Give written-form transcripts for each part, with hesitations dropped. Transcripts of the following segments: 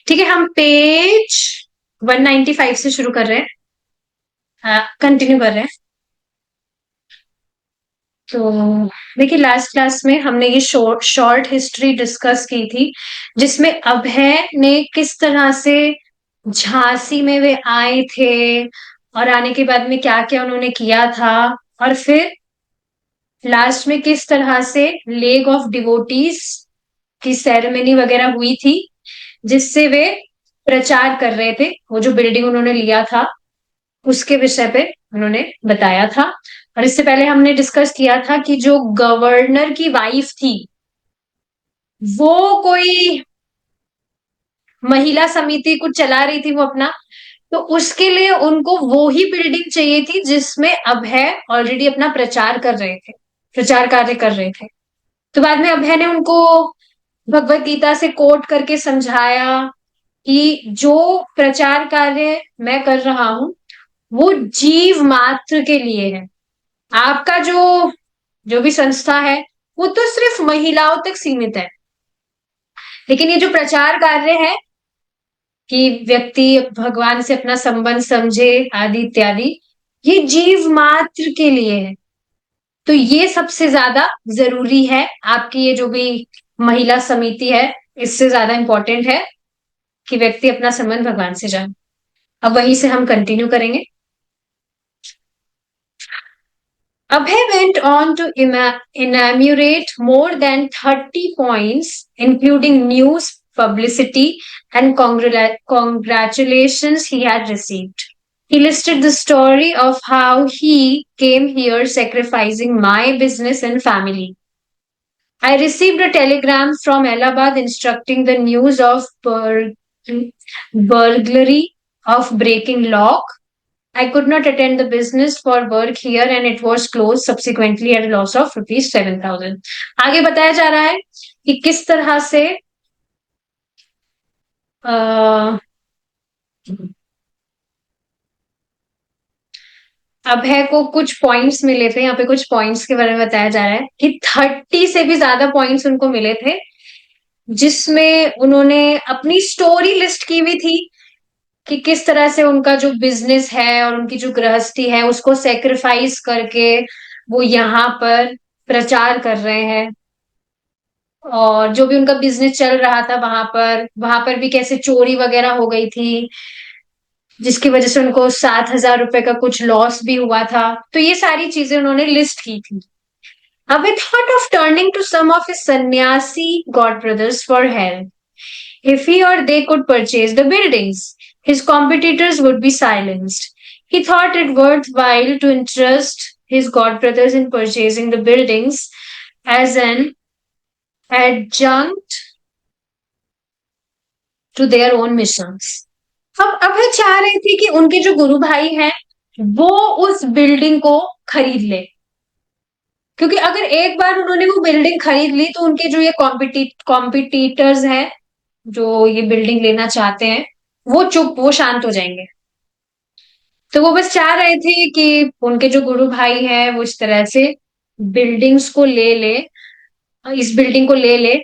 ठीक है, हम पेज 195 से शुरू कर रहे हैं, कंटिन्यू कर रहे हैं। तो देखिए, लास्ट क्लास में हमने ये शॉर्ट हिस्ट्री डिस्कस की थी, जिसमें अभय ने किस तरह से झांसी में वे आए थे और आने के बाद में क्या क्या उन्होंने किया था, और फिर लास्ट में किस तरह से लेग ऑफ डिवोटीज की सेरेमनी वगैरह हुई थी, जिससे वे प्रचार कर रहे थे। वो जो बिल्डिंग उन्होंने लिया था उसके विषय पे उन्होंने बताया था। और इससे पहले हमने डिस्कस किया था कि जो गवर्नर की वाइफ थी, वो कोई महिला समिति कुछ चला रही थी वो अपना, तो उसके लिए उनको वो ही बिल्डिंग चाहिए थी जिसमें अभय ऑलरेडी अपना प्रचार कर रहे थे, प्रचार कार्य कर रहे थे। तो बाद में अभय ने उनको भगवत गीता से कोट करके समझाया कि जो प्रचार कार्य मैं कर रहा हूं वो जीव मात्र के लिए है। आपका जो जो भी संस्था है वो तो सिर्फ महिलाओं तक सीमित है, लेकिन ये जो प्रचार कार्य है कि व्यक्ति भगवान से अपना संबंध समझे आदि इत्यादि, ये जीव मात्र के लिए है। तो ये सबसे ज्यादा जरूरी है। आपकी ये जो भी महिला समिति है, इससे ज्यादा इंपॉर्टेंट है कि व्यक्ति अपना संबंध भगवान से जाने। अब वहीं से हम कंटिन्यू करेंगे। Abhay went on to enumerate more than 30 points, including news, publicity, and congratulations he had received. He listed the story of how he came here sacrificing my business and family. I received a telegram from Allahabad instructing the news of burglary, of breaking lock. I could not attend the business for work here and it was closed subsequently at a loss of ₹7,000. आगे बताया जा रहा है कि किस तरह से अभय को कुछ पॉइंट्स मिले थे। यहाँ पे कुछ पॉइंट्स के बारे में बताया जा रहा है कि 30 से भी ज्यादा पॉइंट्स उनको मिले थे, जिसमें उन्होंने अपनी स्टोरी लिस्ट की हुई थी कि किस तरह से उनका जो बिजनेस है और उनकी जो गृहस्थी है उसको सेक्रीफाइस करके वो यहाँ पर प्रचार कर रहे हैं। और जो भी उनका बिजनेस चल रहा था वहां पर भी कैसे चोरी वगैरह हो गई थी, जिसकी वजह से उनको 7,000 रुपए का कुछ लॉस भी हुआ था। तो ये सारी चीजें उन्होंने लिस्ट की थी। अब we thought of turning to some of his sannyasi godbrothers for help if he or they could purchase the buildings. His competitors would be silenced. He thought it worthwhile to entrust his godbrothers in purchasing the buildings as an adjunct to their own missions. अब वह चाह रहे थे कि उनके जो गुरु भाई हैं वो उस बिल्डिंग को खरीद ले, क्योंकि अगर एक बार उन्होंने वो बिल्डिंग खरीद ली तो उनके जो ये कॉम्पिटिटर्स हैं जो ये बिल्डिंग लेना चाहते हैं वो शांत हो जाएंगे। तो वो बस चाह रहे थे कि उनके जो गुरु भाई हैं वो इस तरह से बिल्डिंग्स को ले ले, इस बिल्डिंग को ले ले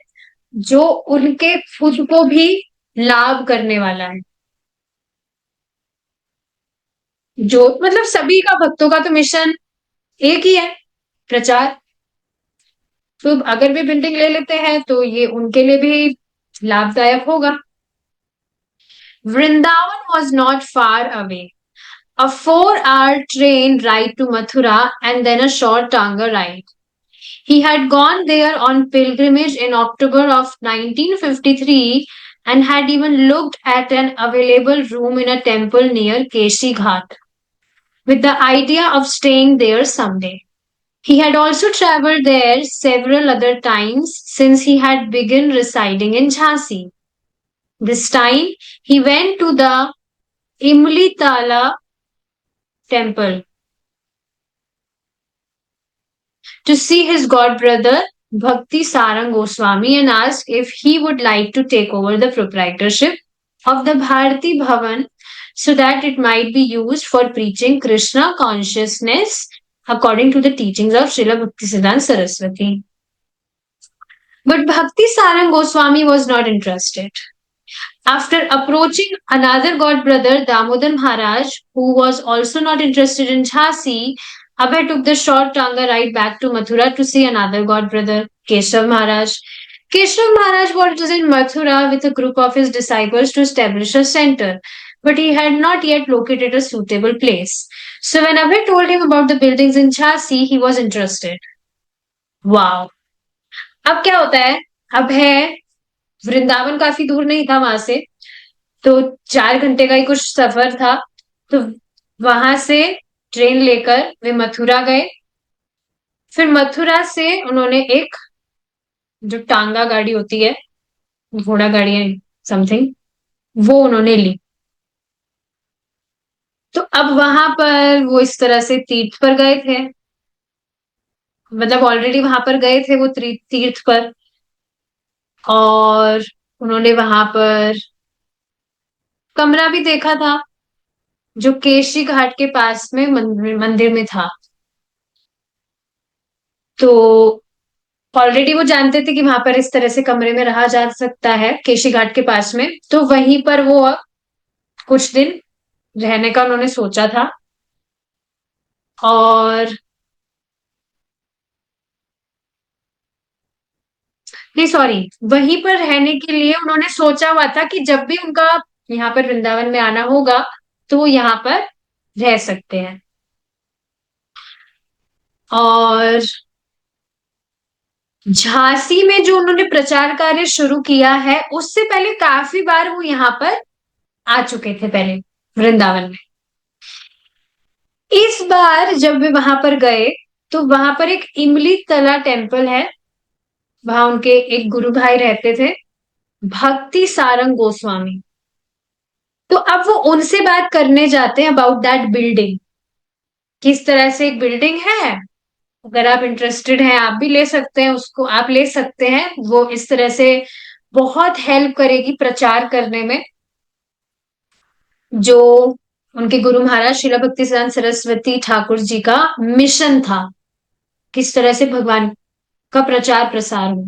जो उनके खुद को भी लाभ करने वाला है। जो मतलब सभी का भक्तों का तो मिशन एक ही है, प्रचार। तो अगर वे बिल्डिंग ले लेते हैं तो ये उनके लिए भी लाभदायक होगा। Vrindavan was not far away, a 4-hour train ride to Mathura and then a short Tanga ride. He had gone there on pilgrimage in October of 1953 and had even looked at an available room in a temple near Keshi Ghat with the idea of staying there someday. He had also traveled there several other times since he had begun residing in Jhansi. This time, he went to the Imlitala temple to see his god brother Bhakti Sarang Goswami and ask if he would like to take over the proprietorship of the Bharati Bhavan so that it might be used for preaching Krishna consciousness according to the teachings of Srila Bhaktisiddhanta Saraswati. But Bhakti Sarang Goswami was not interested. After approaching another god brother, Damodar Maharaj, who was also not interested in Jhansi, Abhay took the short Tanga ride back to Mathura to see another god brother, Keshav Maharaj. Keshav Maharaj was in Mathura with a group of his disciples to establish a center, but he had not yet located a suitable place. So when Abhay told him about the buildings in Jhansi, he was interested. Wow! अब क्या होता है? अभय वृंदावन काफी दूर नहीं था वहां से, तो 4 घंटे का ही कुछ सफर था। तो वहां से ट्रेन लेकर वे मथुरा गए। फिर मथुरा से उन्होंने एक जो टांगा गाड़ी होती है, घोड़ा गाड़ी है समथिंग, वो उन्होंने ली। तो अब वहां पर वो इस तरह से तीर्थ पर गए थे, मतलब ऑलरेडी वहां पर गए थे वो तीर्थ पर। और उन्होंने वहां पर कमरा भी देखा था जो केशी घाट के पास में मंदिर में था। तो ऑलरेडी वो जानते थे कि वहां पर इस तरह से कमरे में रहा जा सकता है केशी घाट के पास में, तो वहीं पर वो अब कुछ दिन रहने का उन्होंने सोचा था। और नहीं सॉरी, वहीं पर रहने के लिए उन्होंने सोचा हुआ था कि जब भी उनका यहाँ पर वृंदावन में आना होगा तो वो यहाँ पर रह सकते हैं। और झांसी में जो उन्होंने प्रचार कार्य शुरू किया है उससे पहले काफी बार वो यहाँ पर आ चुके थे पहले वृंदावन में। इस बार जब वे वहां पर गए तो वहां पर एक इमली तला टेम्पल है, वहां उनके एक गुरु भाई रहते थे, भक्ति सारंग गोस्वामी। तो अब वो उनसे बात करने जाते हैं अबाउट दैट बिल्डिंग, किस तरह से एक बिल्डिंग है। अगर आप इंटरेस्टेड हैं आप भी ले सकते हैं उसको, आप ले सकते हैं, वो इस तरह से बहुत हेल्प करेगी प्रचार करने में। जो उनके गुरु महाराज शिला भक्ति सिद्धांत सरस्वती ठाकुर जी का मिशन था, किस तरह से भगवान का प्रचार प्रसार हो।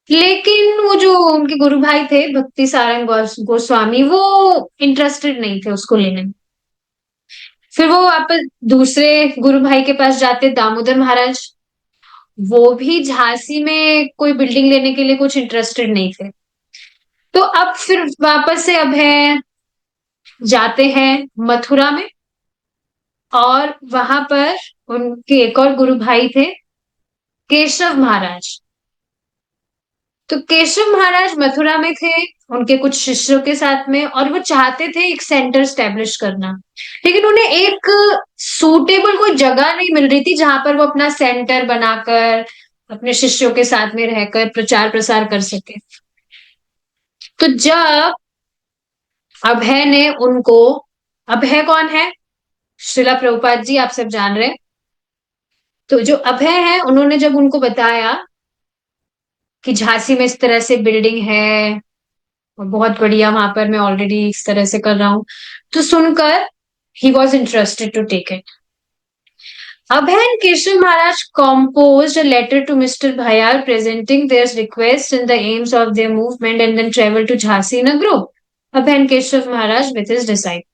लेकिन वो जो उनके गुरु भाई थे भक्ति सारंग गोस्वामी, वो इंटरेस्टेड नहीं थे उसको लेने में। फिर वो वापस दूसरे गुरु भाई के पास जाते, दामोदर महाराज। वो भी झांसी में कोई बिल्डिंग लेने के लिए कुछ इंटरेस्टेड नहीं थे। तो अब फिर वापस से अब है जाते हैं मथुरा में। और वहां पर उनके एक और गुरु भाई थे, केशव महाराज। तो केशव महाराज मथुरा में थे उनके कुछ शिष्यों के साथ में, और वो चाहते थे एक सेंटर स्टेब्लिश करना, लेकिन उन्हें एक सूटेबल कोई जगह नहीं मिल रही थी जहां पर वो अपना सेंटर बनाकर अपने शिष्यों के साथ में रहकर प्रचार प्रसार कर सके। तो जब अभय ने उनको, अभय कौन है? श्रीला प्रभुपाद जी, आप सब जान रहे हैं। तो जो अभय है उन्होंने जब उनको बताया कि झांसी में इस तरह से बिल्डिंग है और बहुत बढ़िया, वहां पर मैं ऑलरेडी इस तरह से कर रहा हूं, तो सुनकर ही was interested to take it. Abhay and Keshav Maharaj composed a letter to Mr. Bhayal presenting their requests and the aims of their movement, and then traveled to Jhansi in a group. Abhay and Keshav Maharaj with his disciples.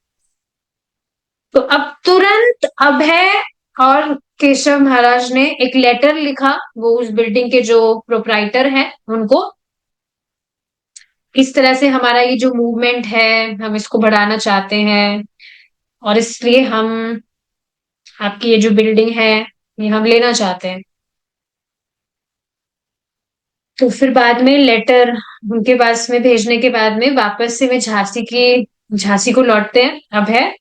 तो अब तुरंत अभय और केशव महाराज ने एक letter लिखा, वो उस building के जो प्रोप्राइटर हैं उनको, इस तरह से हमारा ये जो मूवमेंट है हम इसको बढ़ाना चाहते हैं, और इसलिए हम आपकी ये जो बिल्डिंग है ये हम लेना चाहते हैं। तो फिर बाद में लेटर उनके पास में भेजने के बाद में वापस से वे झांसी को लौटते हैं अभय,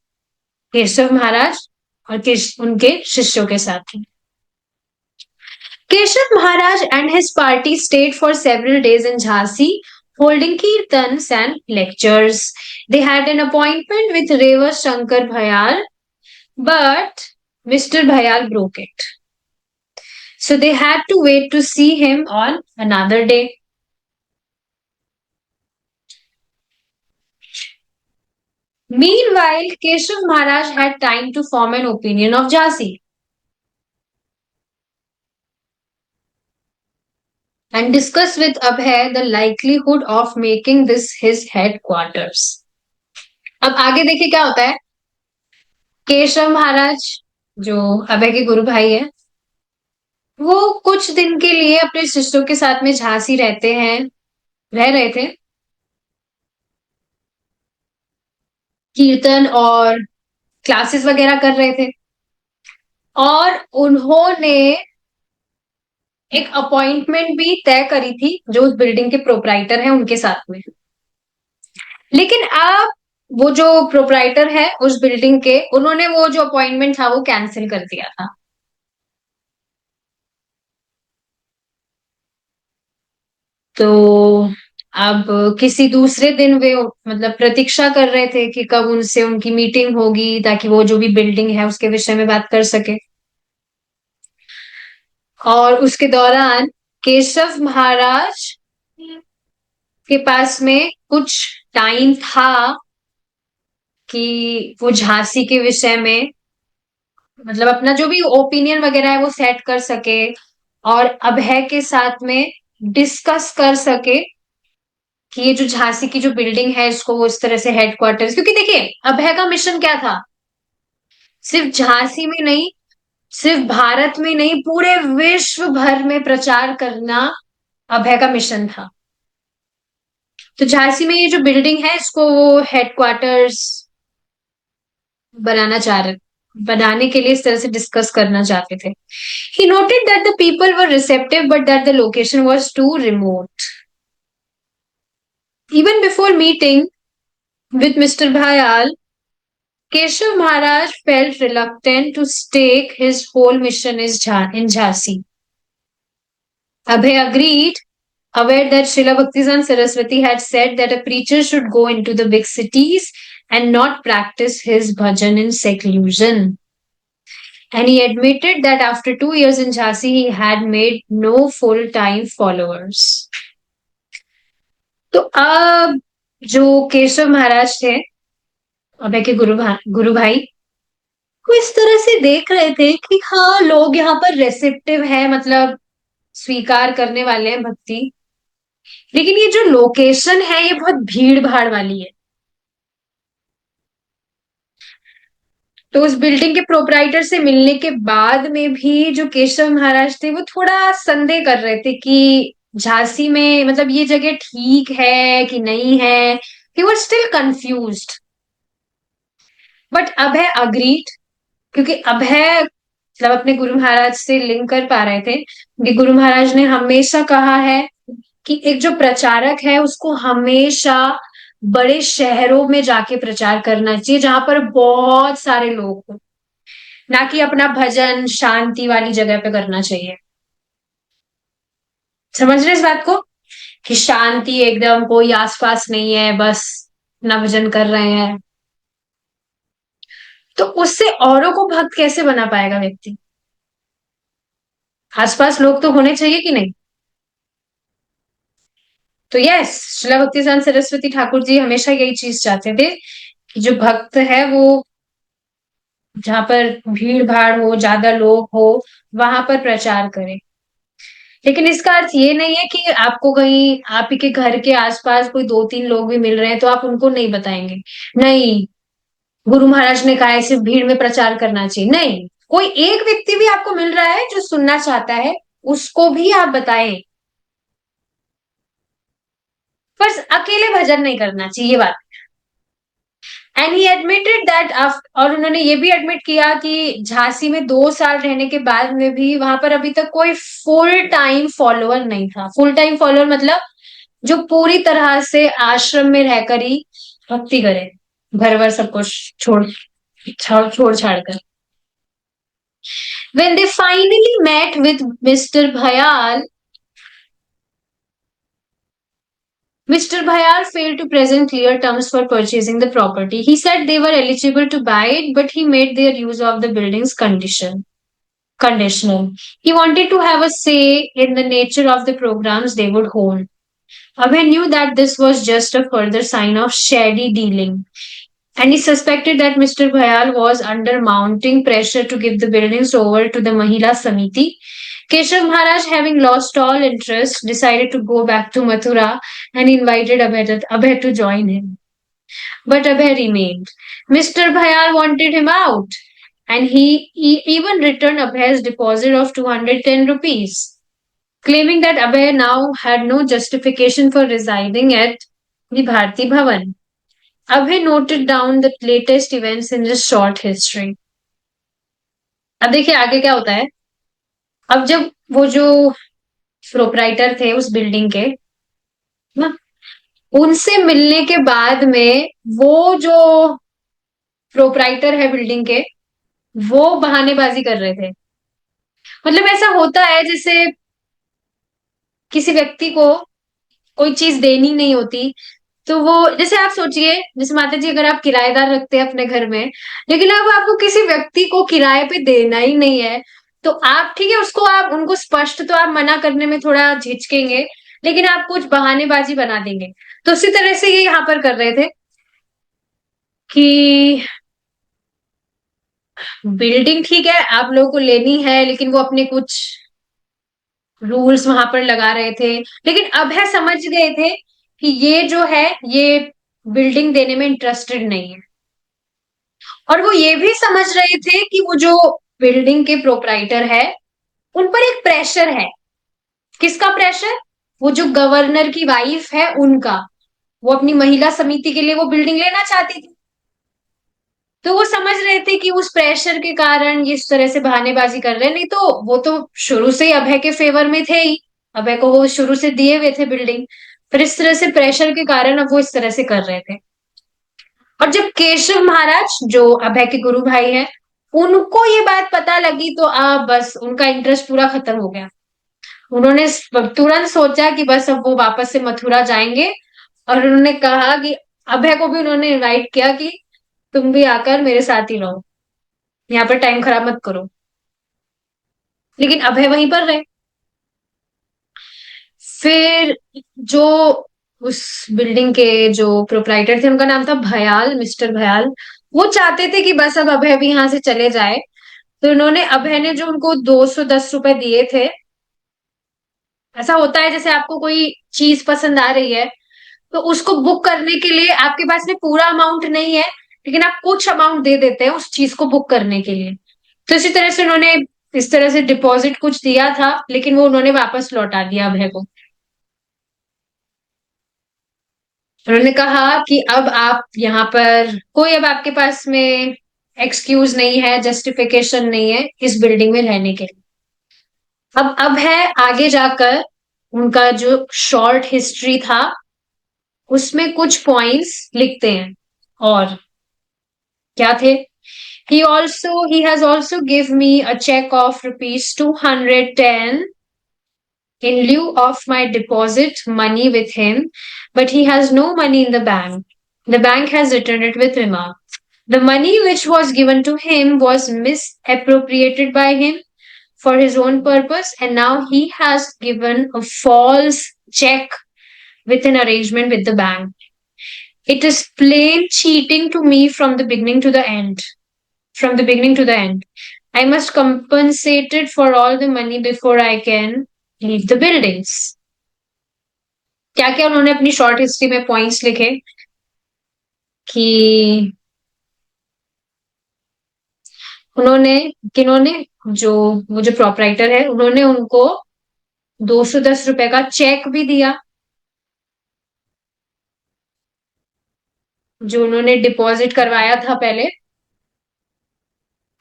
केशव महाराज और उनके शिष्यों के साथ। Keshav Maharaj and his party stayed for several days in Jhansi, holding kirtans and lectures. They had an appointment with Reva Shankar Bhayal, but Mr. Bhayal broke it. So they had to wait to see him on another day. Meanwhile, Keshav Maharaj had time to form an opinion of Jhansi. and discuss with Abhay the likelihood of making this his headquarters. अब आगे देखिए क्या होता है। केशव महाराज जो अभय के गुरु भाई है, वो कुछ दिन के लिए अपने शिष्यों के साथ में झांसी रह रहे थे, कीर्तन और क्लासेस वगैरह कर रहे थे, और उन्होंने एक अपॉइंटमेंट भी तय करी थी जो उस बिल्डिंग के प्रोप्राइटर हैं उनके साथ में। लेकिन अब वो जो प्रोप्राइटर है उस बिल्डिंग के, उन्होंने वो जो अपॉइंटमेंट था वो कैंसिल कर दिया था। तो अब किसी दूसरे दिन वे मतलब प्रतीक्षा कर रहे थे कि कब उनसे उनकी मीटिंग होगी ताकि वो जो भी बिल्डिंग है उसके विषय में बात कर सके। और उसके दौरान केशव महाराज के पास में कुछ टाइम था कि वो झांसी के विषय में मतलब अपना जो भी ओपिनियन वगैरह है वो सेट कर सके और अभय के साथ में डिस्कस कर सके कि ये जो झांसी की जो बिल्डिंग है इसको वो इस तरह से हेडक्वार्टर्स, क्योंकि देखिए अभय का मिशन क्या था, सिर्फ झांसी में नहीं, सिर्फ भारत में नहीं, पूरे विश्व भर में प्रचार करना अभय का मिशन था। तो झांसी में ये जो बिल्डिंग है इसको वो हेडक्वार्टर्स बनाना चाह रहे बनाने के लिए इस तरह से डिस्कस करना चाहते थे। He noted that the people were receptive but that the location was too remote. Even before meeting with Mr. Bhayal, Keshav Maharaj felt reluctant to stake his whole mission in Jhansi. Abhay agreed, aware that Srila Bhaktivedanta Saraswati had said that a preacher should go into the big cities and not practice his bhajan in seclusion. And he admitted that after 2 years in Jhansi, he had made no full-time followers. तो अब जो केशव महाराज थे अभय के गुरु भाई, वो इस तरह से देख रहे थे कि हाँ लोग यहाँ पर रेसेप्टिव है, मतलब स्वीकार करने वाले हैं भक्ति, लेकिन ये जो लोकेशन है ये बहुत भीड़ भाड़ वाली है। तो उस बिल्डिंग के प्रोपराइटर से मिलने के बाद में भी जो केशव महाराज थे वो थोड़ा संदेह कर रहे थे कि झांसी में मतलब ये जगह ठीक है कि नहीं है। He were still confused, but Abhay agreed, क्योंकि अभय मतलब अपने गुरु महाराज से लिंक कर पा रहे थे कि गुरु महाराज ने हमेशा कहा है कि एक जो प्रचारक है उसको हमेशा बड़े शहरों में जाके प्रचार करना चाहिए जहां पर बहुत सारे लोग हो, ना कि अपना भजन शांति वाली जगह पे करना चाहिए। समझ रहे इस बात को कि शांति एकदम कोई आसपास नहीं है, बस अपना भजन कर रहे हैं, तो उससे औरों को भक्त कैसे बना पाएगा व्यक्ति। आसपास लोग तो होने चाहिए कि नहीं। तो यस, श्रीला भक्तिवेदांत सरस्वती ठाकुर जी हमेशा यही चीज चाहते थे कि जो भक्त है वो जहां पर भीड़ भाड़ हो, ज्यादा लोग हो, वहां पर प्रचार करें। लेकिन इसका अर्थ ये नहीं है कि आपको कहीं आप ही के घर के आसपास कोई 2-3 लोग भी मिल रहे हैं तो आप उनको नहीं बताएंगे। नहीं, गुरु महाराज ने कहा है सिर्फ भीड़ में प्रचार करना चाहिए, नहीं, कोई एक व्यक्ति भी आपको मिल रहा है जो सुनना चाहता है उसको भी आप बताएं, पर अकेले भजन नहीं करना चाहिए, ये बात। एंड ही एडमिटेड दैट, और उन्होंने ये भी एडमिट किया कि झांसी में 2 साल रहने के बाद में भी वहां पर अभी तक कोई फुल टाइम फॉलोअर नहीं था। फुल टाइम फॉलोअर मतलब जो पूरी तरह से आश्रम में रहकर ही भक्ति करे, घर वर सब कुछ छोड़ छाड़ कर। When they finally met with Mr. Bhayal, Mr. Bhayal failed to present clear terms for purchasing the property. He said they were eligible to buy it, but he made their use of the building's conditional. He wanted to have a say in the nature of the programs they would hold. Abhay knew that this was just a further sign of shady dealing, and he suspected that Mr. Bhayal was under mounting pressure to give the buildings over to the Mahila Samiti Keshav Maharaj, having lost all interest, decided to go back to Mathura and invited Abhay to join him. But Abhay remained. Mr. Bhayal wanted him out, and he even returned Abhay's deposit of 210 rupees, claiming that Abhay now had no justification for residing at the Bharti Bhavan. Abhay noted down the latest events in his short history. अब देखिए आगे क्या होता है. अब जब वो जो प्रोपराइटर थे उस बिल्डिंग के ना, उनसे मिलने के बाद में वो जो प्रोपराइटर है बिल्डिंग के, वो बहानेबाजी कर रहे थे. मतलब ऐसा होता है जैसे किसी व्यक्ति को कोई चीज देनी नहीं होती, तो वो, जैसे आप सोचिए, जैसे माता जी अगर आप किराएदार रखते हैं अपने घर में, लेकिन अब आपको किसी व्यक्ति को किराए पे देना ही नहीं है, तो आप ठीक है उसको, आप उनको स्पष्ट तो आप मना करने में थोड़ा झिझकेंगे, लेकिन आप कुछ बहानेबाजी बना देंगे. तो उसी तरह से ये यहाँ पर कर रहे थे कि बिल्डिंग ठीक है आप लोगों को लेनी है, लेकिन वो अपने कुछ रूल्स वहां पर लगा रहे थे. लेकिन अब है समझ गए थे कि ये जो है ये बिल्डिंग देने में इंटरेस्टेड नहीं है. और वो ये भी समझ रहे थे कि वो जो बिल्डिंग के प्रोपराइटर है उन पर एक प्रेशर है. किसका प्रेशर? वो जो गवर्नर की वाइफ है उनका. वो अपनी महिला समिति के लिए वो बिल्डिंग लेना चाहती थी. तो वो समझ रहे थे कि उस प्रेशर के कारण ये इस तरह से बहानेबाजी कर रहे हैं, नहीं तो वो तो शुरू से ही अभय के फेवर में थे ही. अभय को वो शुरू से दिए हुए थे बिल्डिंग. फिर इस तरह से प्रेशर के कारण अब वो इस तरह से कर रहे थे. और जब केशव महाराज जो अभय के गुरु भाई हैं, उनको ये बात पता लगी तो अब बस उनका इंटरेस्ट पूरा खत्म हो गया. उन्होंने तुरंत सोचा कि बस अब वो वापस से मथुरा जाएंगे. और उन्होंने कहा कि अभय को भी उन्होंने इनवाइट किया कि तुम भी आकर मेरे साथ ही रहो, यहाँ पर टाइम खराब मत करो. लेकिन अभय वहीं पर रहे. फिर जो उस बिल्डिंग के जो प्रोप्राइटर थे उनका नाम था भयाल, मिस्टर भयाल. वो चाहते थे कि बस अब अभय भी यहाँ से चले जाए. तो उन्होंने, अभय ने जो उनको 210 रुपए दिए थे, ऐसा होता है जैसे आपको कोई चीज पसंद आ रही है तो उसको बुक करने के लिए आपके पास में पूरा अमाउंट नहीं है, लेकिन आप कुछ अमाउंट दे देते हैं उस चीज को बुक करने के लिए. तो इसी तरह से उन्होंने इस तरह से डिपॉजिट कुछ दिया था, लेकिन वो उन्होंने वापस लौटा दिया अभय को. उन्होंने कहा कि अब आप यहाँ पर कोई, अब आपके पास में एक्सक्यूज नहीं है, जस्टिफिकेशन नहीं है इस बिल्डिंग में रहने के लिए. अब है आगे जाकर उनका जो शॉर्ट हिस्ट्री था उसमें कुछ पॉइंट्स लिखते हैं. और क्या थे? he has also give me a check of rupees 210 in lieu of my deposit money with him, but he has no money in the bank. The bank has returned it with remark. The money which was given to him was misappropriated by him for his own purpose, and now he has given a false check with an arrangement with the bank. It is plain cheating to me from the beginning to the end. From the beginning to the end. I must compensate it for all the money before I can leave the buildings. क्या क्या उन्होंने अपनी short history में points लिखे कि उन्होंने, किन्होंने, जो वो जो प्रोपराइटर है उन्होंने उनको 210 रुपए का चेक भी दिया, जो उन्होंने डिपॉजिट करवाया था पहले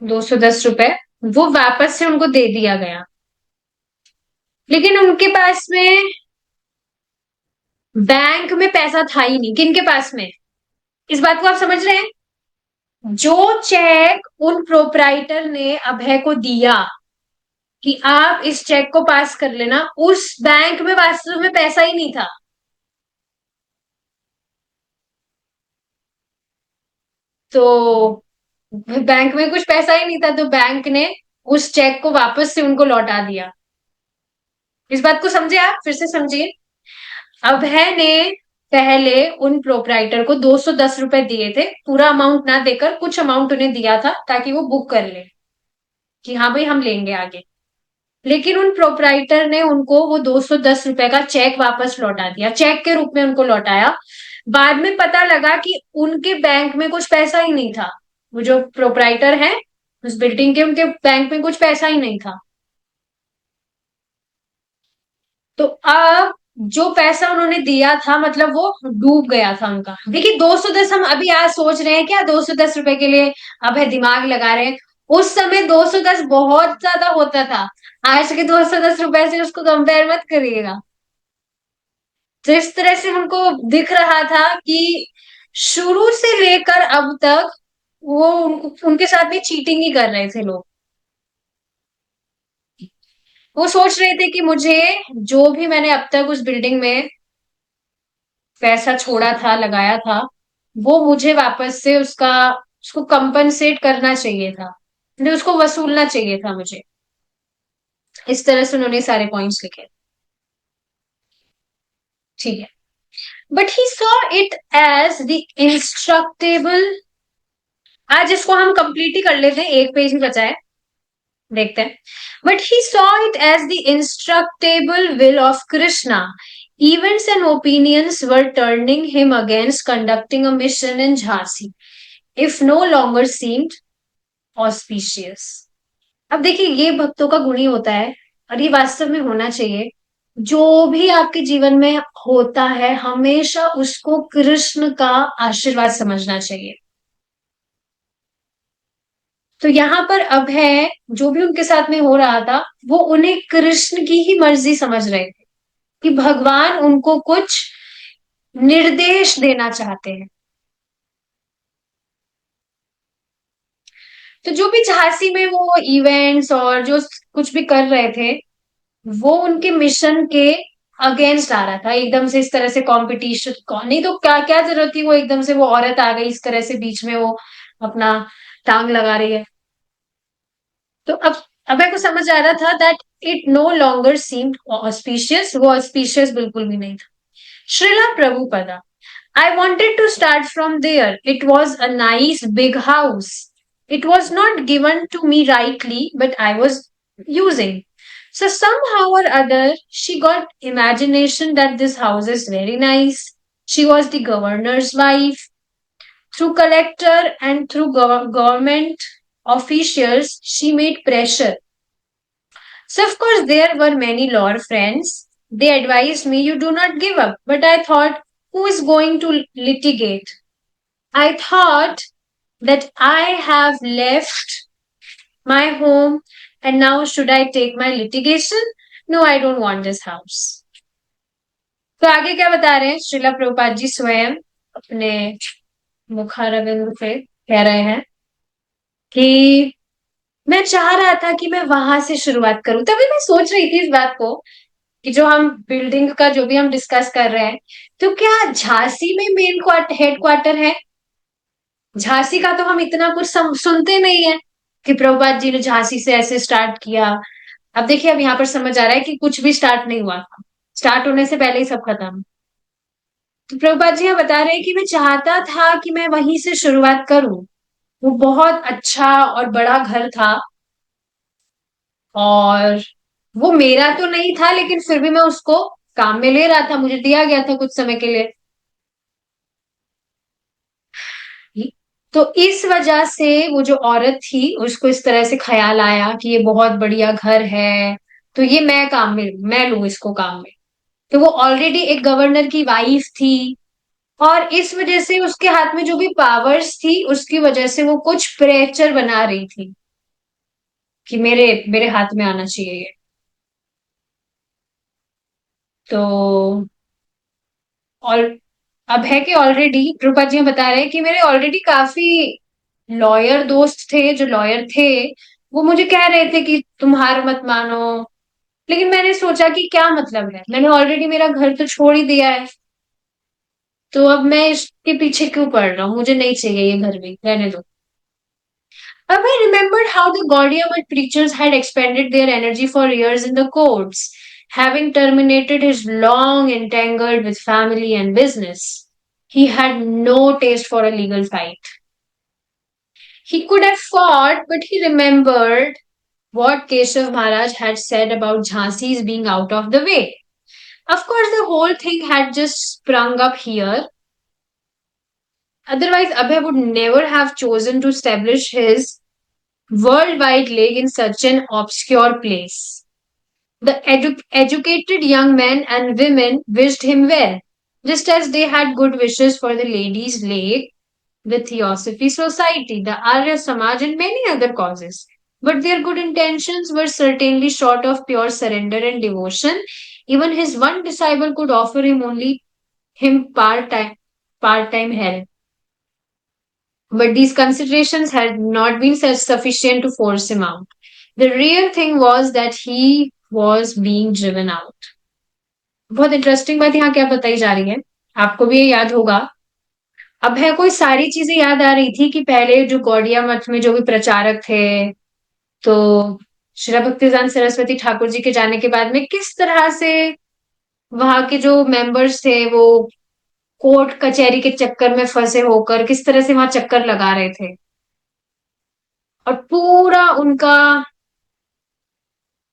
210 रुपए, वो वापस से उनको दे दिया गया. लेकिन उनके पास में बैंक में पैसा था ही नहीं. किनके पास में? इस बात को आप समझ रहे हैं? जो चेक उन प्रोपराइटर ने अभय को दिया कि आप इस चेक को पास कर लेना, उस बैंक में वास्तव में पैसा ही नहीं था. तो बैंक में कुछ पैसा ही नहीं था, तो बैंक ने उस चेक को वापस से उनको लौटा दिया. इस बात को समझे? आप फिर से समझिए. अभय ने पहले उन प्रोपराइटर को 210 रुपए दिए थे, पूरा अमाउंट ना देकर कुछ अमाउंट उन्हें दिया था ताकि वो बुक कर ले कि हाँ भाई हम लेंगे आगे. लेकिन उन प्रोपराइटर ने उनको वो 210 रुपए का चेक वापस लौटा दिया, चेक के रूप में उनको लौटाया। बाद में पता लगा कि उनके बैंक में कुछ पैसा ही नहीं था। वो जो प्रोपराइटर है उस बिल्डिंग के, उनके बैंक में कुछ पैसा ही नहीं था। तो अब जो पैसा उन्होंने दिया था, मतलब वो डूब गया था उनका। देखिए 210, हम अभी आज सोच रहे हैं क्या 210 रुपए के लिए अब है दिमाग लगा रहे हैं। उस समय 210 बहुत ज्यादा होता था। आज के 210 रुपए से उसको कंपेयर मत करिएगा। तो इस तरह से उनको दिख रहा था कि शुरू से लेकर अब तक वो उनके साथ भी चीटिंग ही कर रहे थे लोग। वो सोच रहे थे कि मुझे जो भी मैंने अब तक उस बिल्डिंग में पैसा छोड़ा था, लगाया था, वो मुझे वापस से उसका उसको कंपनसेट करना चाहिए था, मुझे उसको वसूलना चाहिए था मुझे। इस तरह से उन्होंने सारे पॉइंट्स लिखे। ठीक है। But he saw it as the inscrutable. आज इसको हम कंप्लीट ही कर लेते हैं, एक पेज ही बचा है, देखते हैं। But he saw it as the inscrutable will of Krishna. Events and opinions were turning him against conducting a mission in Jhansi, if no longer seemed auspicious. अब देखिए ये भक्तों का गुण ही होता है, और ये वास्तव में होना चाहिए। जो भी आपके जीवन में होता है हमेशा उसको कृष्ण का आशीर्वाद समझना चाहिए। तो यहाँ पर अब है, जो भी उनके साथ में हो रहा था वो उन्हें कृष्ण की ही मर्जी समझ रहे थे, कि भगवान उनको कुछ निर्देश देना चाहते हैं। तो जो भी झांसी में वो इवेंट्स और जो कुछ भी कर रहे थे, वो उनके मिशन के अगेंस्ट आ रहा था। एकदम से इस तरह से कंपटीशन, नहीं तो क्या क्या जरूरत थी, वो एकदम से वो औरत आ गई इस तरह से बीच में, वो अपना टांग लगा रही है। तो अब मेरे को समझ आ रहा था that it no longer seemed auspicious, वो ऑस्पिशियस बिल्कुल भी नहीं था। Srila Prabhupada, I wanted to start from there. It was a nice big house. It was not given to me rightly, but I was using. So somehow or other, she got imagination that this house is very nice. She was the governor's wife. Through collector and through government officials, she made pressure. So of course there were many law friends. They advised me, you do not give up. But I thought, who is going to litigate? I thought that I have left my home and now should I take my litigation? No, I don't want this house. तो आगे क्या बता रहे हैं श्रीला प्रभुपाद जी स्वयं अपने मुखारविंद से कह रहे हैं कि मैं चाह रहा था कि मैं वहां से शुरुआत करूं। तभी मैं सोच रही थी इस बात को कि जो हम बिल्डिंग का जो भी हम डिस्कस कर रहे हैं, तो क्या झांसी में मेन हेड क्वार्टर है? झांसी का तो हम इतना कुछ सुनते नहीं है कि प्रभुपाद जी ने झांसी से ऐसे स्टार्ट किया। अब देखिए अब यहाँ पर समझ आ रहा है कि कुछ भी स्टार्ट नहीं हुआ था, स्टार्ट होने से पहले ही सब खत्म। तो प्रभुपाद जी यहाँ बता रहे हैं कि मैं चाहता था कि मैं वहीं से शुरुआत करूं। वो बहुत अच्छा और बड़ा घर था, और वो मेरा तो नहीं था लेकिन फिर भी मैं उसको काम में ले रहा था, मुझे दिया गया था कुछ समय के लिए। तो इस वजह से वो जो औरत थी उसको इस तरह से ख्याल आया कि ये बहुत बढ़िया घर है, तो ये मैं काम में मैं लूं इसको काम में। तो वो ऑलरेडी एक गवर्नर की वाइफ थी, और इस वजह से उसके हाथ में जो भी पावर्स थी उसकी वजह से वो कुछ प्रेचर बना रही थी कि मेरे मेरे हाथ में आना चाहिए ये। तो और अब है कि ऑलरेडी रूपा जी बता रहे हैं कि मेरे ऑलरेडी काफी लॉयर दोस्त थे, जो लॉयर थे वो मुझे कह रहे थे कि तुम हार मत मानो। लेकिन मैंने सोचा कि क्या मतलब है, मैंने ऑलरेडी मेरा घर तो छोड़ ही दिया है, तो अब मैं इसके पीछे क्यों पड़ रहा हूँ, मुझे नहीं चाहिए ये घर भी, रहने दो। अब I remembered how the Gaudiya preachers had expended their energy for years in the courts, having terminated his long entangled with family and business. He had no taste for a legal fight. He could have fought, but he remembered what Keshav Maharaj had said about Jhansi's being out of the way. Of course, the whole thing had just sprung up here. Otherwise, Abhay would never have chosen to establish his worldwide league in such an obscure place. The educated young men and women wished him well, just as they had good wishes for the Ladies' League, the Theosophy Society, the Arya Samaj, and many other causes. But their good intentions were certainly short of pure surrender and devotion. Even his one disciple could offer him only him part-time help. But these considerations had not been sufficient to force him out. The real thing was that he was being driven out. बहुत interesting बात यहाँ क्या बताई जा रही है, आपको भी ये याद होगा। अब है कोई सारी चीजें याद आ रही थी कि पहले जो गौड़िया मठ में जो भी प्रचारक थे, तो श्री भक्तिदान सरस्वती ठाकुर जी के जाने के बाद में किस तरह से वहां के जो मेंबर्स थे वो कोर्ट कचहरी के चक्कर में फंसे होकर किस तरह से वहां चक्कर लगा रहे थे, और पूरा उनका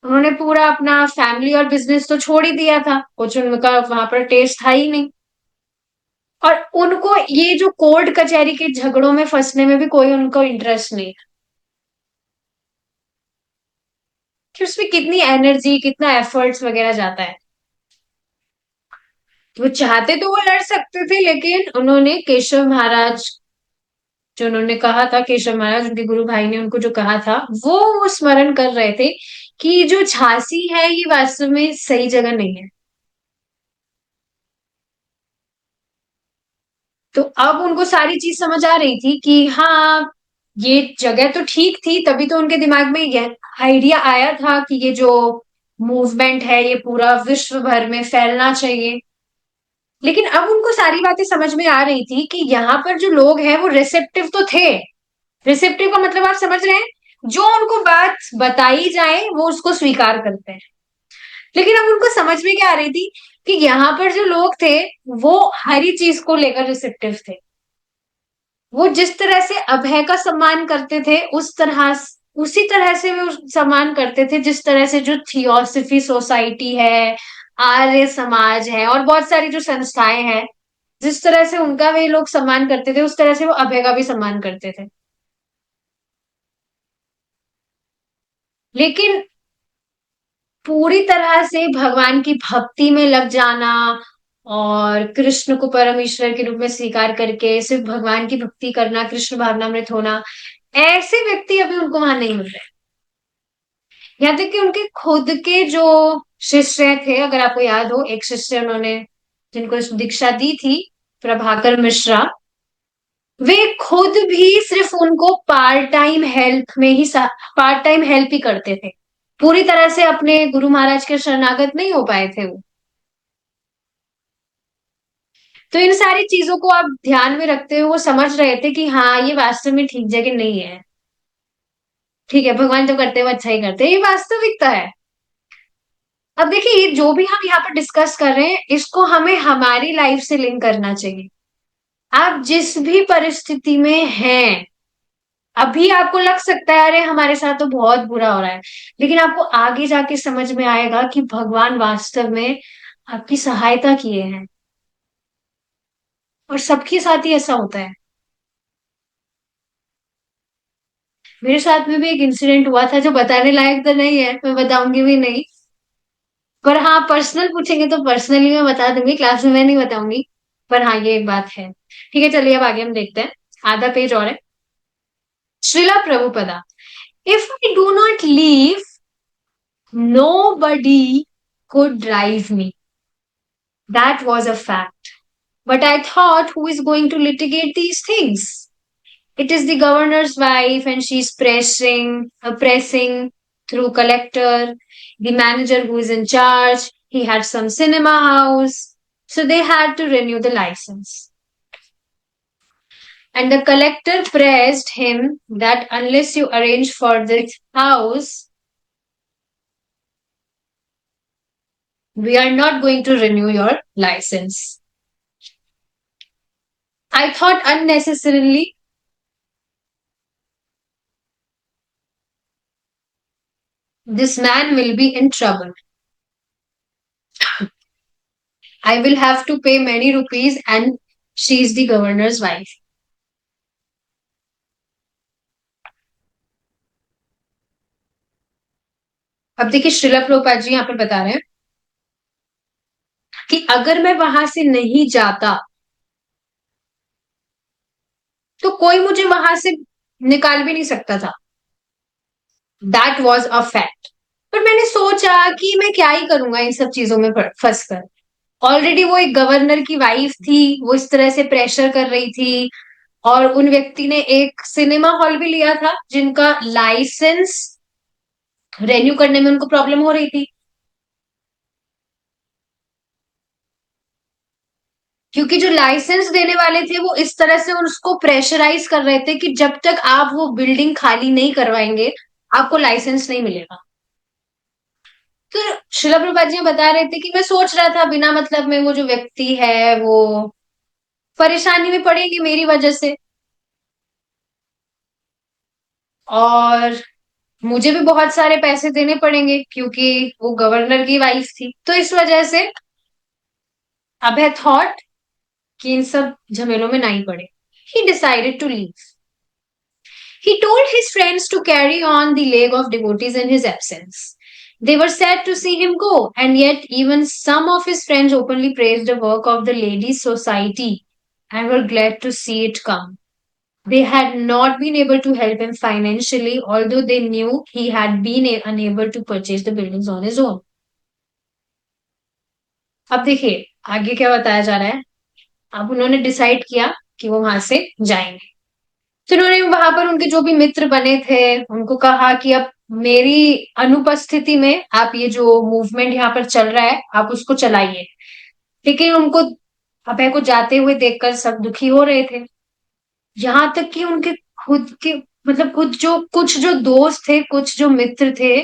उन्होंने पूरा अपना फैमिली और बिजनेस तो छोड़ ही दिया था, कुछ उनका वहां पर टेस्ट था ही नहीं। और उनको ये जो कोर्ट कचहरी के झगड़ों में फंसने में भी कोई उनको इंटरेस्ट नहीं है कि उसमें कितनी एनर्जी कितना एफर्ट्स वगैरह जाता है। वो चाहते तो वो लड़ सकते थे, लेकिन उन्होंने केशव महाराज, जो उन्होंने कहा था, केशव महाराज उनके गुरु भाई ने उनको जो कहा था, वो स्मरण कर रहे थे कि जो झांसी है ये वास्तव में सही जगह नहीं है। तो अब उनको सारी चीज समझ आ रही थी कि हाँ, ये जगह तो ठीक थी, तभी तो उनके दिमाग में यह आइडिया आया था कि ये जो मूवमेंट है ये पूरा विश्व भर में फैलना चाहिए। लेकिन अब उनको सारी बातें समझ में आ रही थी कि यहाँ पर जो लोग हैं वो रिसेप्टिव तो थे। रिसेप्टिव का मतलब आप समझ रहे हैं, जो उनको बात बताई जाए वो उसको स्वीकार करते हैं। लेकिन अब उनको समझ में क्या आ रही थी कि यहाँ पर जो लोग थे वो हर ही चीज को लेकर रिसेप्टिव थे। वो जिस तरह से अभय का सम्मान करते थे उसी तरह से वो सम्मान करते थे जिस तरह से जो थियोसफी सोसाइटी है, आर्य समाज है और बहुत सारी जो संस्थाएं हैं, जिस तरह से उनका वे लोग सम्मान करते थे उस तरह से वो अभय का भी सम्मान करते थे। लेकिन पूरी तरह से भगवान की भक्ति में लग जाना और कृष्ण को परम ईश्वर के रूप में स्वीकार करके सिर्फ भगवान की भक्ति करना, कृष्ण भावनामृत होना, ऐसे व्यक्ति अभी उनको वहां नहीं मिल रहे। यहाँ तक कि उनके खुद के जो शिष्य थे, अगर आपको याद हो, एक शिष्य उन्होंने जिनको दीक्षा दी थी, प्रभाकर मिश्रा, वे खुद भी सिर्फ उनको पार्ट टाइम हेल्प ही करते थे। पूरी तरह से अपने गुरु महाराज के शरणागत नहीं हो पाए थे वो। तो इन सारी चीजों को आप ध्यान में रखते हुए वो समझ रहे थे कि हाँ, ये वास्तव में ठीक जगह नहीं है। ठीक है, भगवान जो करते हैं वो अच्छा ही करते हैं, ये वास्तविकता है। अब देखिए, ये जो भी हम यहाँ पर डिस्कस कर रहे हैं इसको हमें हमारी लाइफ से लिंक करना चाहिए। आप जिस भी परिस्थिति में हैं, अभी आपको लग सकता है अरे हमारे साथ तो बहुत बुरा हो रहा है, लेकिन आपको आगे जाके समझ में आएगा कि भगवान वास्तव में आपकी सहायता किए हैं। और सबके साथ ही ऐसा होता है। मेरे साथ में भी एक इंसिडेंट हुआ था जो बताने लायक तो नहीं है, मैं बताऊंगी भी नहीं। पर हाँ, पर्सनल पूछेंगे तो पर्सनली मैं बता दूंगी, क्लास में मैं नहीं बताऊंगी। पर हाँ, ये एक बात है। ठीक है, चलिए अब आगे हम देखते हैं। आधा पेज और है। Srila Prabhupada, if I do not leave, nobody could drive me. That was a fact. But I thought, who is going to litigate these things? It is the governor's wife, and she's pressing through collector, the manager who is in charge. He had some cinema house, so they had to renew the license. And the collector pressed him that unless you arrange for this house, we are not going to renew your license. I thought unnecessarily this man will be in trouble, I will have to pay many rupees and she is the governor's wife. अब देखिए श्रीला प्रभुपाद जी यहाँ पर बता रहे हैं कि अगर मैं वहां से नहीं जाता तो कोई मुझे वहां से निकाल भी नहीं सकता था। That was a fact. पर मैंने सोचा कि मैं क्या ही करूंगा इन सब चीजों में फंस कर। ऑलरेडी वो एक गवर्नर की वाइफ थी, वो इस तरह से प्रेशर कर रही थी। और उन व्यक्ति ने एक सिनेमा हॉल भी लिया था जिनका लाइसेंस रेन्यू करने में उनको प्रॉब्लम हो रही थी, क्योंकि जो लाइसेंस देने वाले थे वो इस तरह से उसको प्रेशराइज कर रहे थे कि जब तक आप वो बिल्डिंग खाली नहीं करवाएंगे आपको लाइसेंस नहीं मिलेगा। तो शिला प्रभुपाद जी बता रहे थे कि मैं सोच रहा था बिना मतलब में वो जो व्यक्ति है वो परेशानी में पड़ेगी मेरी वजह से, और मुझे भी बहुत सारे पैसे देने पड़ेंगे क्योंकि वो गवर्नर की वाइफ थी। तो इस वजह से अभय थॉट कि इन सब झमेलों में ना ही पड़े। He decided to leave. He told his friends to carry on the leg of devotees in his absence. They were sad to see him go, and yet even some of his friends openly praised the work of the Ladies' Society and were glad to see it come. They had not been able to help him financially, although they knew he had been unable to purchase the buildings on his own. अब देखिए आगे क्या बताया जा रहा है। अब उन्होंने डिसाइड किया कि वो वहां से जाएंगे। तो उन्होंने वहां पर उनके जो भी मित्र बने थे उनको कहा कि अब मेरी अनुपस्थिति में आप ये जो मूवमेंट यहाँ पर चल रहा है आप उसको चलाइए। लेकिन उनको अभय को जाते हुए देखकर सब दुखी हो रहे थे। यहाँ तक कि उनके खुद के मतलब कुछ जो दोस्त थे, कुछ जो मित्र थे,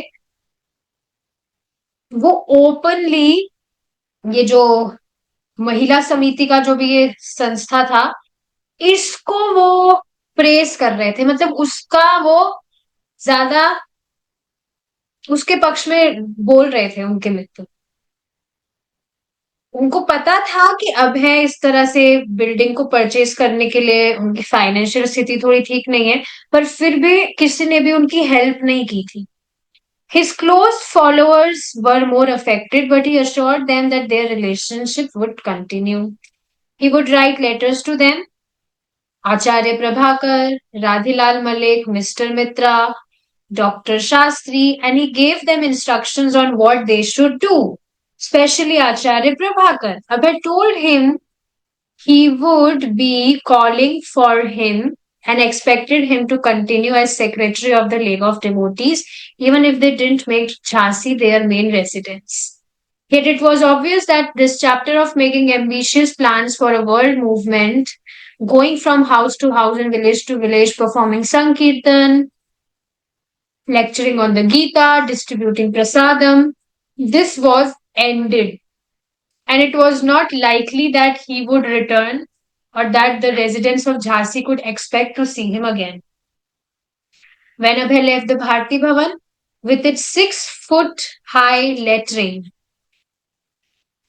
वो ओपनली ये जो महिला समिति का जो भी ये संस्था था इसको वो प्रेस कर रहे थे, मतलब उसका वो ज्यादा उसके पक्ष में बोल रहे थे उनके मित्र। उनको पता था कि अभय इस तरह से बिल्डिंग को परचेज करने के लिए उनकी फाइनेंशियल स्थिति थोड़ी ठीक नहीं है, पर फिर भी किसी ने भी उनकी हेल्प नहीं की थी। His close followers were more affected, but he assured them that their relationship would continue. He would write letters to them, Acharya Prabhakar, Radhilal Malik, Mr. Mitra, Dr. Shastri, and he gave them instructions on what they should do, especially Acharya Prabhakar. Abhay told him he would be calling for him and expected him to continue as secretary of the League of Devotees, even if they didn't make Jhansi their main residence. Yet it was obvious that this chapter of making ambitious plans for a world movement, going from house to house and village to village, performing Sankirtan, lecturing on the Gita, distributing prasadam, this was ended. And it was not likely that he would return or that the residents of Jhansi could expect to see him again. When Abhay left the Bharti Bhavan with its 6 foot high lettering,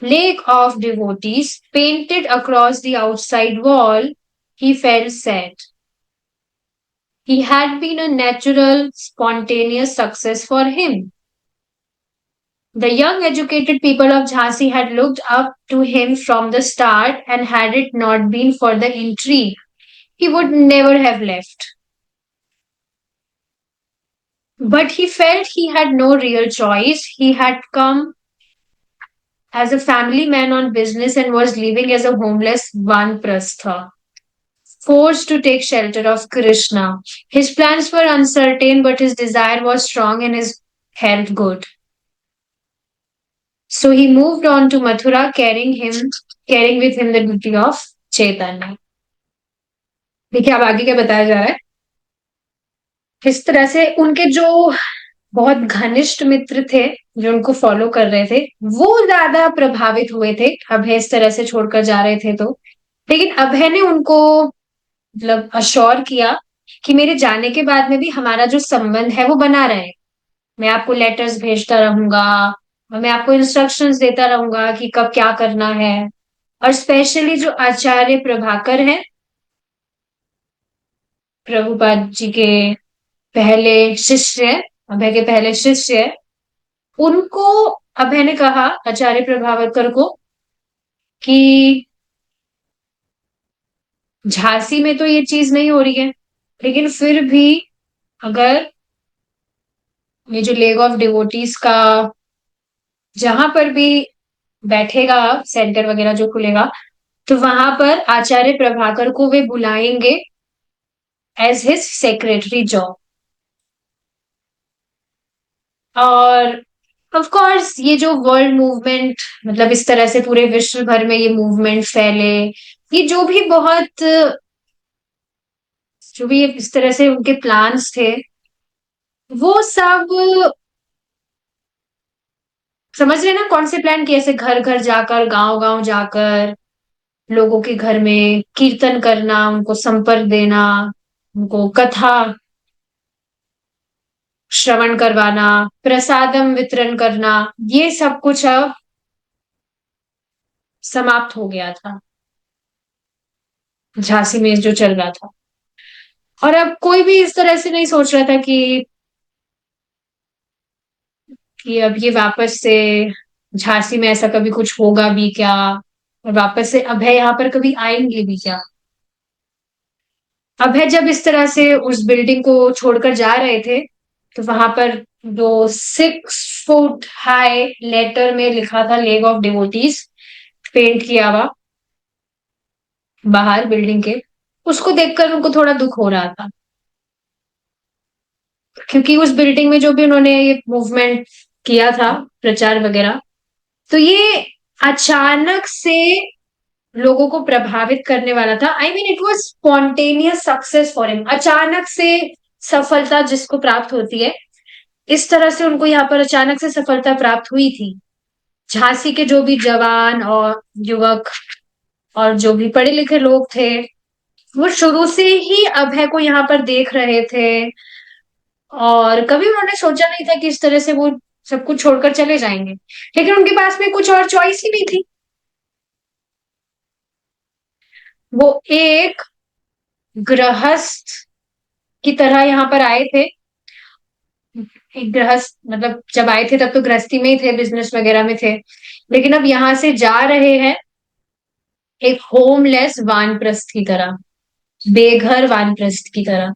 Lake of Devotees, painted across the outside wall, he felt sad. He had been a natural, spontaneous success for him. The young educated people of Jhansi had looked up to him from the start, and had it not been for the intrigue, he would never have left. But he felt he had no real choice. He had come as a family man on business and was living as a homeless Vanprastha, forced to take shelter of Krishna. His plans were uncertain, but his desire was strong and his health good. So he moved on to Mathura, carrying with him the duty of Chaitanya. देखिए अब आगे क्या बताया जा रहा है। इस तरह से उनके जो बहुत घनिष्ठ मित्र थे जो उनको फॉलो कर रहे थे वो ज्यादा प्रभावित हुए थे अभय इस तरह से छोड़कर जा रहे थे तो। लेकिन अभय ने उनको मतलब अश्योर किया कि मेरे जाने के बाद में भी हमारा जो संबंध है वो बना रहे। मैं आपको लेटर्स भेजता रहूंगा और मैं आपको इंस्ट्रक्शंस देता रहूंगा कि कब क्या करना है। और स्पेशली जो आचार्य प्रभाकर हैं, प्रभुपाद जी के पहले शिष्य हैं, अभय के पहले शिष्य हैं, उनको अभय ने कहा आचार्य प्रभाकर को कि झांसी में तो ये चीज नहीं हो रही है, लेकिन फिर भी अगर ये जो लेग ऑफ डिवोटीज का जहां पर भी बैठेगा सेंटर वगैरह जो खुलेगा, तो वहां पर आचार्य प्रभाकर को वे बुलाएंगे एज हिज सेक्रेटरी जॉब। और ऑफ कोर्स ये जो वर्ल्ड मूवमेंट, मतलब इस तरह से पूरे विश्व भर में ये मूवमेंट फैले, ये जो भी बहुत, जो भी इस तरह से उनके प्लान्स थे, वो सब समझ रहे हैं ना कौन से प्लान किए, ऐसे घर घर जाकर, गांव गांव जाकर, लोगों के घर में कीर्तन करना, उनको संपर्क देना, उनको कथा श्रवण करवाना, प्रसादम वितरण करना, ये सब कुछ अब समाप्त हो गया था झांसी में जो चल रहा था। और अब कोई भी इस तरह से नहीं सोच रहा था कि अब ये वापस से झांसी में ऐसा कभी कुछ होगा भी क्या, और वापस से अभय यहाँ पर कभी आएंगे भी क्या। अभय जब इस तरह से उस बिल्डिंग को छोड़कर जा रहे थे, तो वहां पर जो 6 फुट हाई लेटर में लिखा था लेग ऑफ डिवोटीज, पेंट किया हुआ बाहर बिल्डिंग के, उसको देखकर उनको थोड़ा दुख हो रहा था, क्योंकि उस बिल्डिंग में जो भी उन्होंने ये मूवमेंट किया था, प्रचार वगैरह, तो ये अचानक से लोगों को प्रभावित करने वाला था। I mean it was spontaneous success for him, अचानक से सफलता जिसको प्राप्त होती है, इस तरह से उनको यहाँ पर अचानक से सफलता प्राप्त हुई थी। झांसी के जो भी जवान और युवक और जो भी पढ़े लिखे लोग थे, वो शुरू से ही अभय को यहाँ पर देख रहे थे, और कभी उन्होंने सोचा नहीं था कि इस तरह से वो सब कुछ छोड़कर चले जाएंगे। लेकिन उनके पास में कुछ और चॉइस ही नहीं थी। वो एक गृहस्थ की तरह यहाँ पर आए थे। एक गृहस्थ मतलब जब आए थे तब तो गृहस्थी में ही थे, बिजनेस वगैरह में थे, लेकिन अब यहां से जा रहे हैं एक होमलेस वानप्रस्थ की तरह, बेघर वानप्रस्थ की तरह,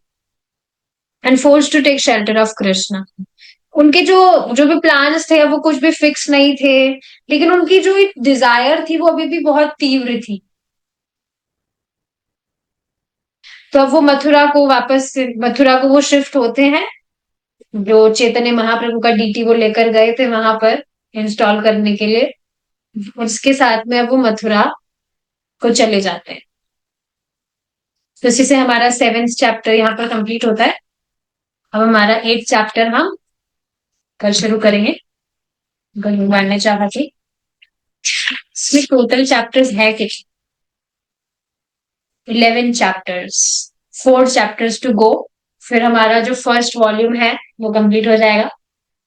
and force to take shelter of Krishna. उनके जो जो भी प्लान्स थे वो कुछ भी फिक्स नहीं थे, लेकिन उनकी जो एक डिजायर थी वो अभी भी बहुत तीव्र थी। तो अब वो मथुरा को वो शिफ्ट होते हैं, जो चैतन्य महाप्रभु का डीटी वो लेकर गए थे वहां पर इंस्टॉल करने के लिए, उसके साथ में अब वो मथुरा को चले जाते हैं। तो इसी से हमारा 7th चैप्टर यहाँ पर कंप्लीट होता है। अब हमारा 8th चैप्टर हम कल शुरू करेंगे। कल भगवान ने चाहा कि इसमें टोटल चैप्टर्स है कितने, 11 चैप्टर्स, 4 चैप्टर्स टू गो। फिर हमारा जो फर्स्ट वॉल्यूम है वो कंप्लीट हो जाएगा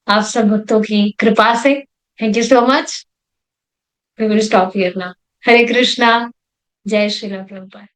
आप सब भक्तों की कृपा से। Thank you so much. We will stop here now. Hare Krishna. जय श्री प्रभुपाद।